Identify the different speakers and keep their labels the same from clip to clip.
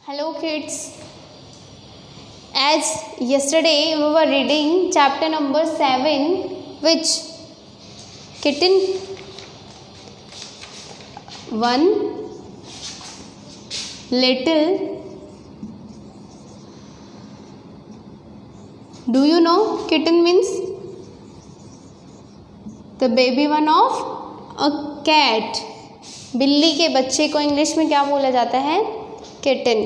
Speaker 1: Hello kids. As yesterday we were reading chapter number 7, which kitten 1 little. Do you know kitten means? The baby one of a cat. बिल्ली के बच्चे को English में क्या बोला जाता है? Kitten.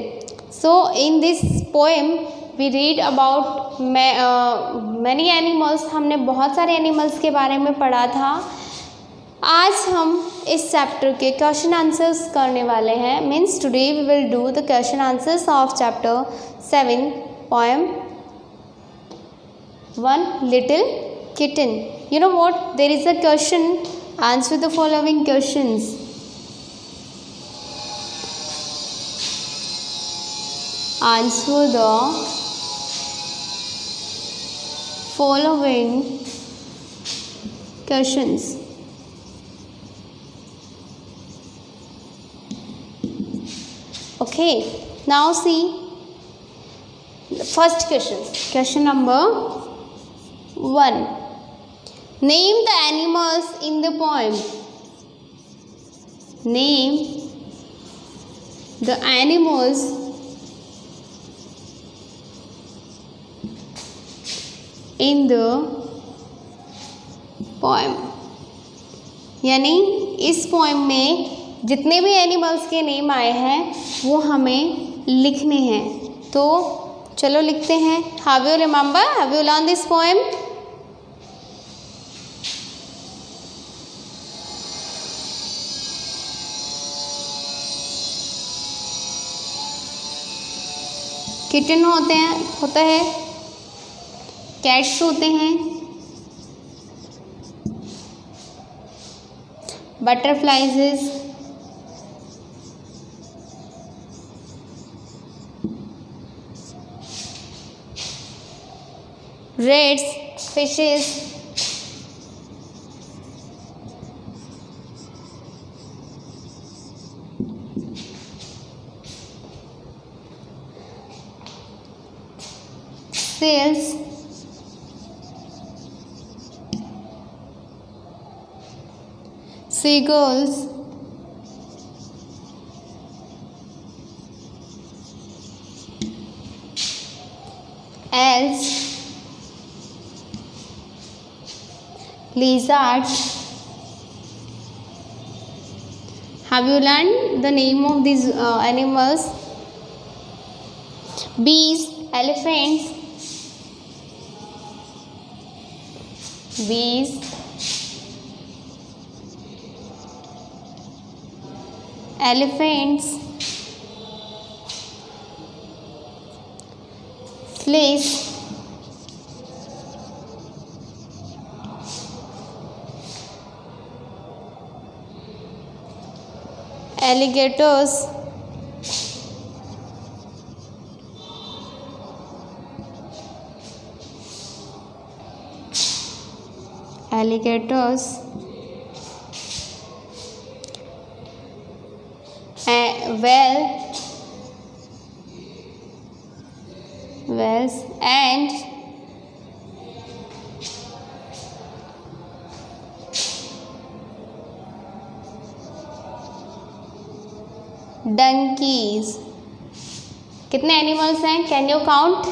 Speaker 1: So in this poem we read about many animals. हमने बहुत सारे एनिमल्स के बारे में पढ़ा था. आज हम इस चैप्टर के क्वेश्चन आंसर्स करने वाले हैं. Means today we will do the question answers of chapter 7 poem 1 little kitten. You know what? There is a question. Answer the following questions. Answer the following questions. Okay, now see the first question. Question number 1. Name the animals in the poem. Name the animals in the poem. यानी इस poem में जितने भी animals के name आए हैं वो हमें लिखने हैं. तो चलो लिखते हैं. Have you remember? Have you learned this poem? Kitten होता है, कैट्स होते हैं, butterflies, rats, fishes, seals, seagulls, owls, lizards. Have you learned the name of these animals? Bees, elephants, elephants, fleas, alligators, whales and donkeys. कितने animals हैं? Can you count?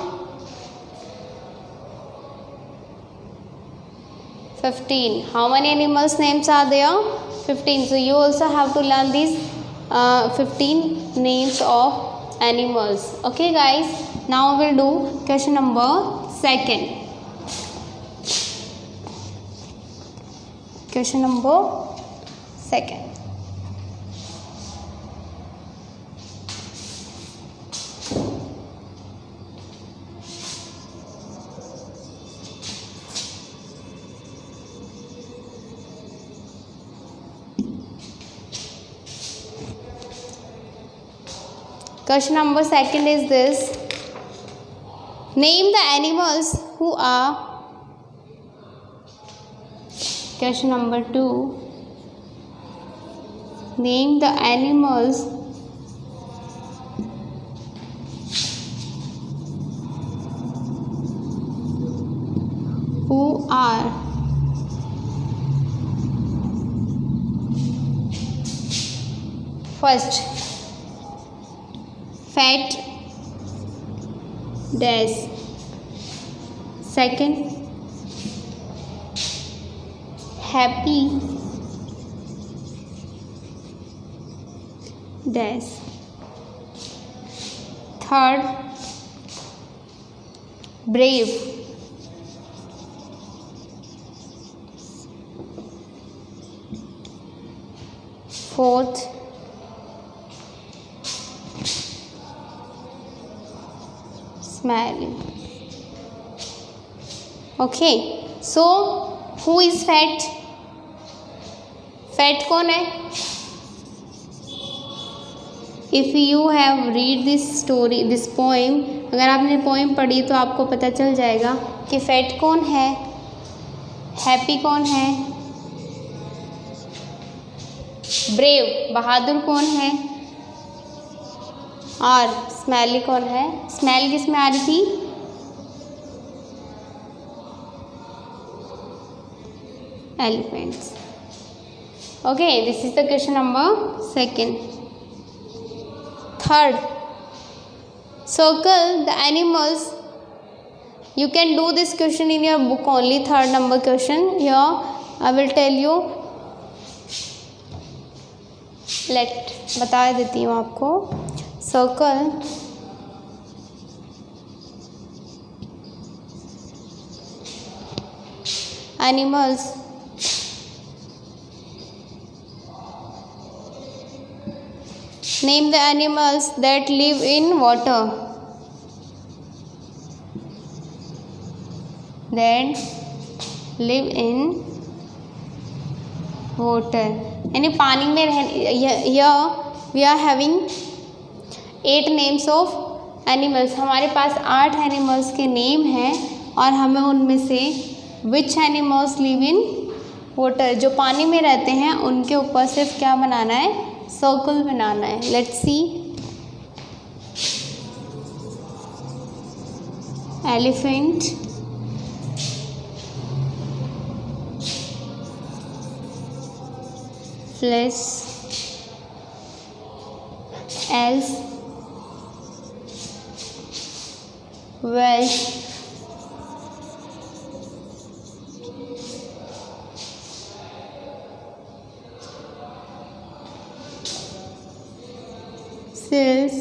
Speaker 1: 15. How many animals names are there? 15. So you also have to learn these 15 names of animals. Okay guys, now we'll do question number 2. Question number 2. Question number 2 is this. Name the animals who are. Question number 2. Name the animals who are first fat dash, second happy dash, third brave, fourth smiling. Okay, so who is fat? Fat कौन है? If you have read this story this poem, अगर आपने poem पढ़ी तो आपको पता चल जाएगा कि फैट कौन है, हैप्पी कौन है, ब्रेव बहादुर कौन है, और स्मेली कौन है? स्मेल किस में आ रही थी? Elephants. Okay, this is the question number second. Third, circle the animals. You can do this question in your book only. Third number question. Here I will tell you. बता देती हूँ आपको. Circle animals name the animals that live in water. That live in water. यानी पानी में here we are having 8 names of animals. हमारे पास 8 animals के name हैं और हमें उनमें से which animals live in water, जो पानी में रहते हैं उनके ऊपर सिर्फ क्या बनाना है? सर्कल बनाना है. Let's see. Elephant, flash, eels, whales, seals,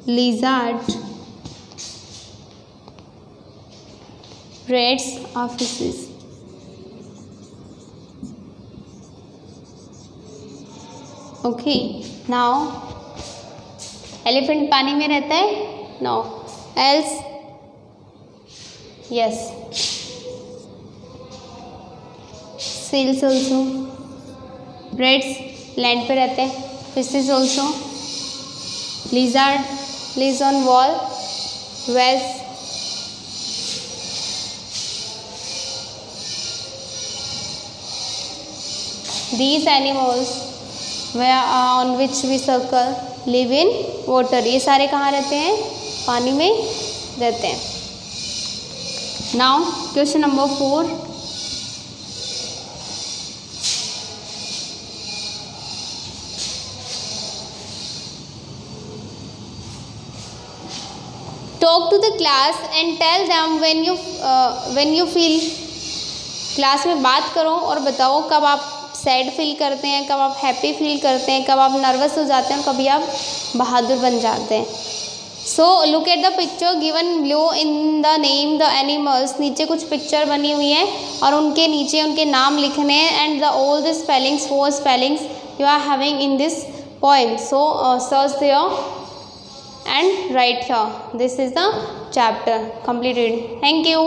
Speaker 1: lizard, rats or fishes. Okay, now elephant पानी में रहता है? No. Else? Yes. Seals also. Rats land पे रहते हैं. Fishes also. Lizard lives on wall. Whales these animals where on which we circle live in water. ये सारे कहाँ रहते हैं? पानी में रहते हैं. Now question number 4. Talk to the class and tell them when you feel. Class में बात करो और बताओ कब आप सैड फील करते हैं, कब आप हैप्पी फील करते हैं, कब आप नर्वस हो जाते हैं और कभी आप बहादुर बन जाते हैं. So look at the picture given blue in the name the animals. नीचे कुछ पिक्चर बनी हुई हैं और उनके नीचे उनके नाम लिखने हैं. And the all the spellings 4 spellings you are having in this poem. So search there and write here. This is the chapter completed. Thank you.